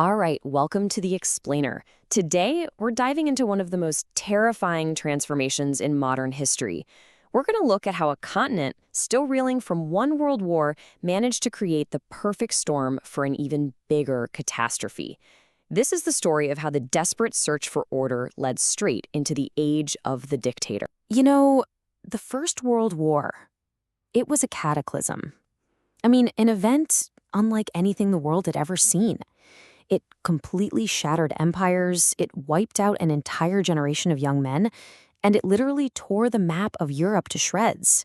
All right, welcome to The Explainer. Today, we're diving into one of the most terrifying transformations in modern history. We're going to look at how a continent, still reeling from one world war, managed to create the perfect storm for an even bigger catastrophe. This is the story of how the desperate search for order led straight into the age of the dictator. The First World War, it was a cataclysm. An event unlike anything the world had ever seen. It completely shattered empires, it wiped out an entire generation of young men, and it literally tore the map of Europe to shreds.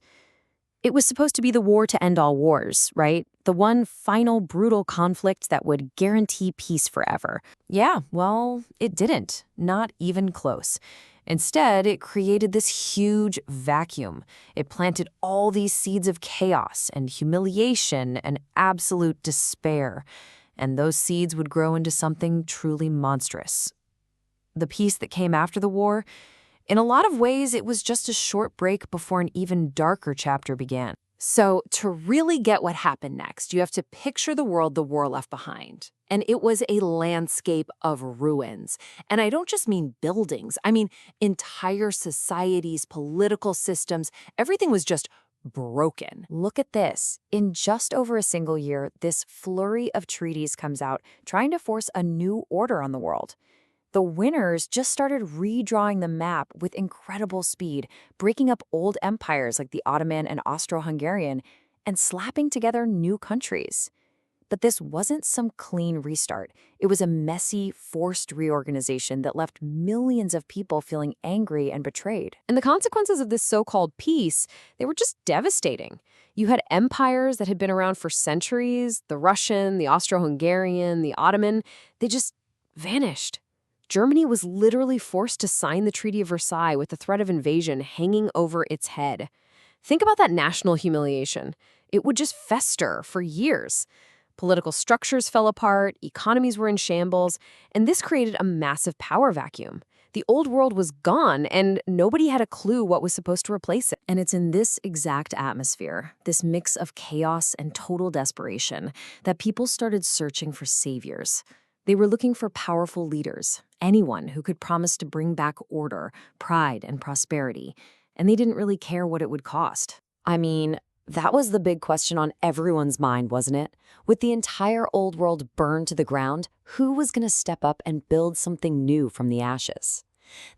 It was supposed to be the war to end all wars, right? The one final brutal conflict that would guarantee peace forever. Yeah, well, it didn't. Not even close. Instead, it created this huge vacuum. It planted all these seeds of chaos and humiliation and absolute despair. And those seeds would grow into something truly monstrous. The peace that came after the war, in a lot of ways, it was just a short break before an even darker chapter began. So, to really get what happened next, you have to picture the world the war left behind. And it was a landscape of ruins. And I don't just mean buildings. I mean entire societies, political systems. Everything was just broken. Look at this. In just over a single year, this flurry of treaties comes out, trying to force a new order on the world. The winners just started redrawing the map with incredible speed, breaking up old empires like the Ottoman and Austro-Hungarian, and slapping together new countries. But this wasn't some clean restart. It was a messy, forced reorganization that left millions of people feeling angry and betrayed. And the consequences of this so-called peace, they were just devastating. You had empires that had been around for centuries, the Russian, the Austro-Hungarian, the Ottoman, they just vanished. Germany was literally forced to sign the Treaty of Versailles with the threat of invasion hanging over its head. Think about that national humiliation. It would just fester for years. Political structures fell apart, economies were in shambles, and this created a massive power vacuum. The old world was gone, and nobody had a clue what was supposed to replace it. And it's in this exact atmosphere, this mix of chaos and total desperation, that people started searching for saviors. They were looking for powerful leaders, anyone who could promise to bring back order, pride, and prosperity. And they didn't really care what it would cost. That was the big question on everyone's mind, wasn't it? With the entire old world burned to the ground, who was going to step up and build something new from the ashes?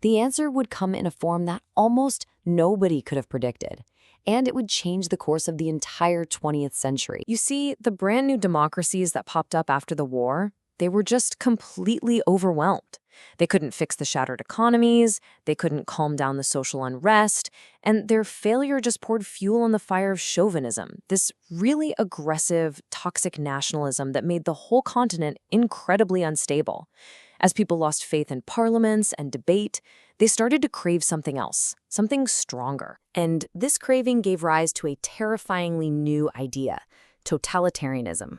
The answer would come in a form that almost nobody could have predicted. And it would change the course of the entire 20th century. You see, the brand new democracies that popped up after the war, they were just completely overwhelmed. They couldn't fix the shattered economies, they couldn't calm down the social unrest, and their failure just poured fuel on the fire of chauvinism, this really aggressive, toxic nationalism that made the whole continent incredibly unstable. As people lost faith in parliaments and debate, they started to crave something else, something stronger. And this craving gave rise to a terrifyingly new idea: totalitarianism.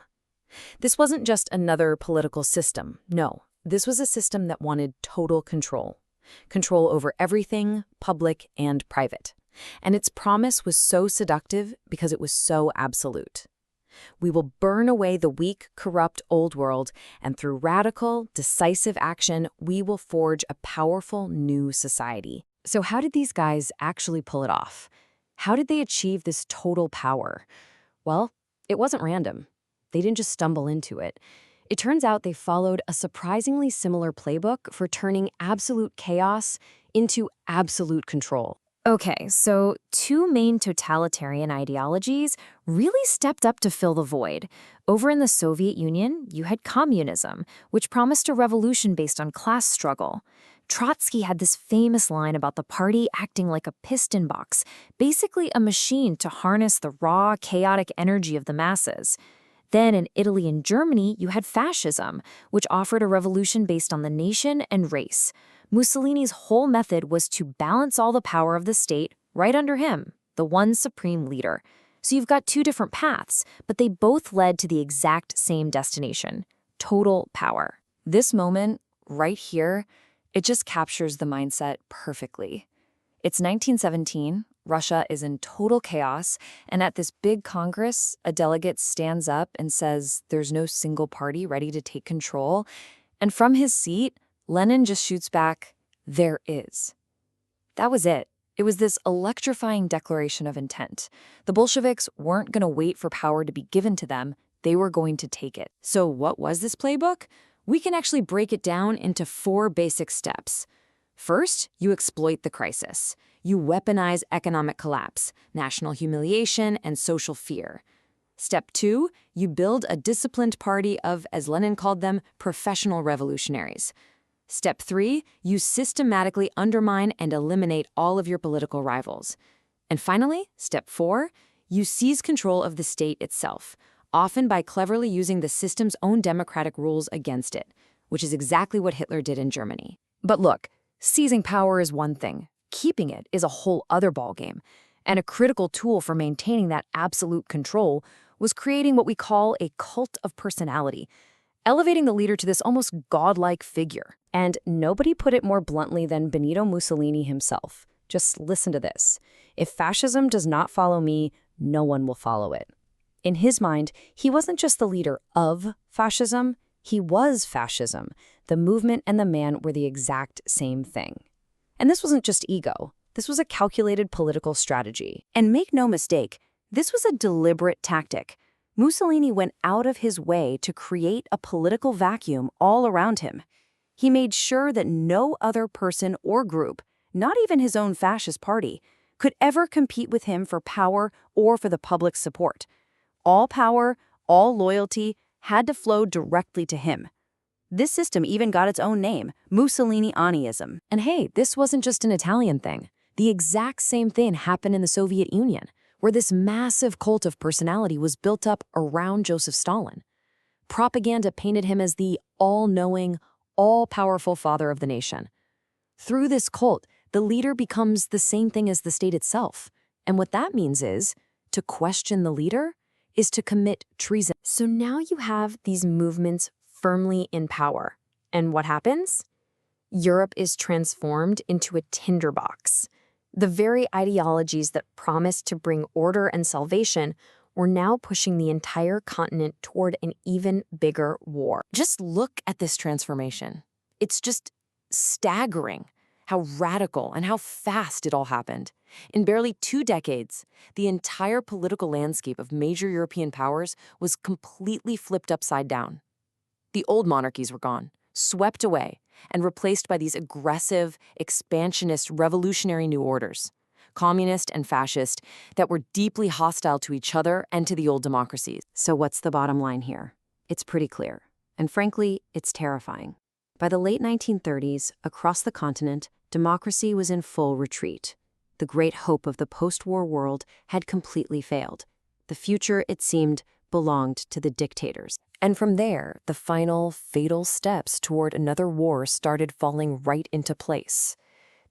This wasn't just another political system. No, this was a system that wanted total control. Control over everything, public and private. And its promise was so seductive because it was so absolute. We will burn away the weak, corrupt old world, and through radical, decisive action, we will forge a powerful new society. So how did these guys actually pull it off? How did they achieve this total power? Well, it wasn't random. They didn't just stumble into it. It turns out they followed a surprisingly similar playbook for turning absolute chaos into absolute control. Okay, so two main totalitarian ideologies really stepped up to fill the void. Over in the Soviet Union, you had communism, which promised a revolution based on class struggle. Trotsky had this famous line about the party acting like a piston box, basically a machine to harness the raw, chaotic energy of the masses. Then in Italy and Germany, you had fascism, which offered a revolution based on the nation and race. Mussolini's whole method was to balance all the power of the state right under him, the one supreme leader. So you've got two different paths, but they both led to the exact same destination: total power. This moment, right here, it just captures the mindset perfectly. It's 1917, Russia is in total chaos, and at this big Congress, a delegate stands up and says there's no single party ready to take control. And from his seat, Lenin just shoots back, "There is." That was it. It was this electrifying declaration of intent. The Bolsheviks weren't going to wait for power to be given to them. They were going to take it. So what was this playbook? We can actually break it down into 4 basic steps. First, you exploit the crisis. You weaponize economic collapse, national humiliation, and social fear. Step 2, you build a disciplined party of, as Lenin called them, professional revolutionaries. Step 3, you systematically undermine and eliminate all of your political rivals. And finally, step 4, you seize control of the state itself, often by cleverly using the system's own democratic rules against it, which is exactly what Hitler did in Germany. But look, seizing power is one thing. Keeping it is a whole other ballgame. And a critical tool for maintaining that absolute control was creating what we call a cult of personality, elevating the leader to this almost godlike figure. And nobody put it more bluntly than Benito Mussolini himself. Just listen to this. If fascism does not follow me, no one will follow it. In his mind, he wasn't just the leader of fascism, he was fascism. The movement and the man were the exact same thing. And this wasn't just ego. This was a calculated political strategy. And make no mistake, this was a deliberate tactic. Mussolini went out of his way to create a political vacuum all around him. He made sure that no other person or group, not even his own fascist party, could ever compete with him for power or for the public's support. All power, all loyalty had to flow directly to him. This system even got its own name, Mussolinianism. And hey, this wasn't just an Italian thing. The exact same thing happened in the Soviet Union, where this massive cult of personality was built up around Joseph Stalin. Propaganda painted him as the all-knowing, all-powerful father of the nation. Through this cult, the leader becomes the same thing as the state itself. And what that means is, to question the leader is to commit treason. So now you have these movements firmly in power. And what happens? Europe is transformed into a tinderbox. The very ideologies that promised to bring order and salvation were now pushing the entire continent toward an even bigger war. Just look at this transformation. It's just staggering how radical and how fast it all happened. In barely 2 decades, the entire political landscape of major European powers was completely flipped upside down. The old monarchies were gone, swept away, and replaced by these aggressive, expansionist, revolutionary new orders, communist and fascist, that were deeply hostile to each other and to the old democracies. So what's the bottom line here? It's pretty clear. And frankly, it's terrifying. By the late 1930s, across the continent, democracy was in full retreat. The great hope of the post-war world had completely failed. The future, it seemed, belonged to the dictators. And from there, the final, fatal steps toward another war started falling right into place.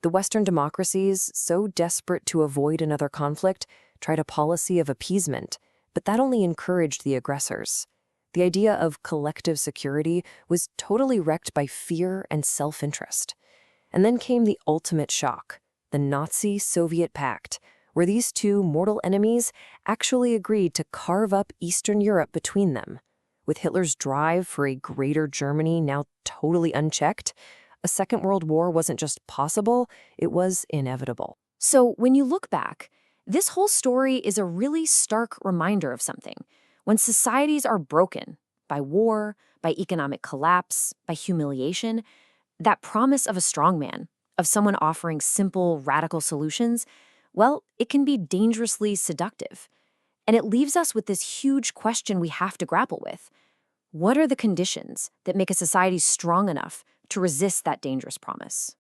The Western democracies, so desperate to avoid another conflict, tried a policy of appeasement, but that only encouraged the aggressors. The idea of collective security was totally wrecked by fear and self-interest. And then came the ultimate shock, the Nazi-Soviet pact, where these two mortal enemies actually agreed to carve up Eastern Europe between them. With Hitler's drive for a greater Germany now totally unchecked, a Second World War wasn't just possible, it was inevitable. So when you look back, this whole story is a really stark reminder of something. When societies are broken by war, by economic collapse, by humiliation, that promise of a strongman, of someone offering simple, radical solutions, well, it can be dangerously seductive. And it leaves us with this huge question we have to grapple with. What are the conditions that make a society strong enough to resist that dangerous promise?